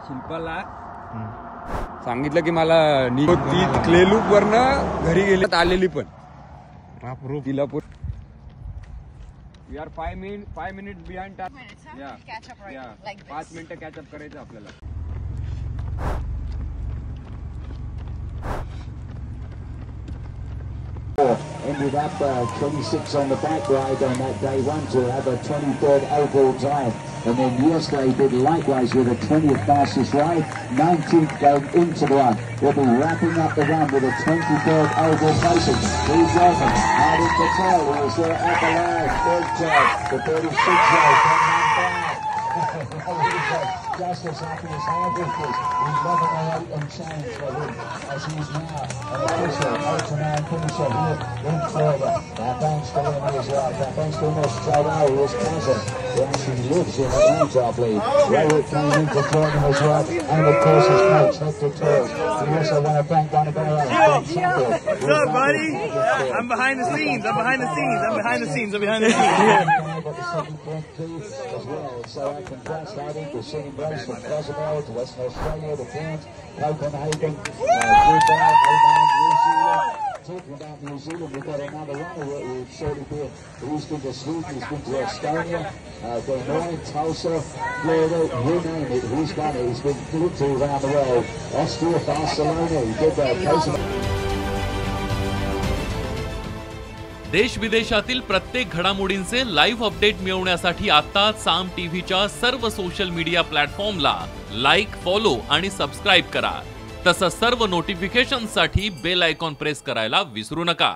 शिल्पाला सांगितलं की मला ती क्ले लूप वरनं घरी गेल्यात आलेली पण तिला पण वी आर 5 मिनिट बिहाइंड या 5 मिनिटं कॅचअप करायचं आपल्याला. Ended up 26 on the back ride on that day one to have a 23rd overall time. And then yesterday did likewise with a 20th fastest ride, 19th going into the run. We'll be wrapping up the run with a 23rd overall placing. Please welcome Martin Patel, who was there at the last third time, the 36-year-old from just as happy as Harvard. He's loving the 8 and change for him as he's now an official ultraman finisher here in Florida. Now thanks to him as well. Now thanks to Miss Joe, his cousin, who actually lives in Atlanta, I believe. Robert came in to join him as well. And of course his coach, Hector Torres. We also want to thank Donabella. What's up, buddy? I'm behind the scenes. I'm behind the scenes. I'm behind the scenes. I'm behind the scenes. As well. So I congratulate the singing brace from Cozumel to Western Australia, the Cairns, Copenhagen, Goodbye, New Zealand. Talking about New Zealand, we've got another runner that will shortly be. He's been to Sweden, he's been to Estonia, Des Moines, Tulsa, Florida, you name it, he's done it. He's been literally around the world. Austria, Barcelona, he did that. देश विदेशातील प्रत्येक घडामोडींचे live update मिळवण्यासाठी आता साम टीव्हीच्या सर्व social media प्लॅटफॉर्मला like, follow आणि subscribe करा. तसंच सर्व नोटिफिकेशनसाठी बेल आयकॉन प्रेस करायला विसरू नका.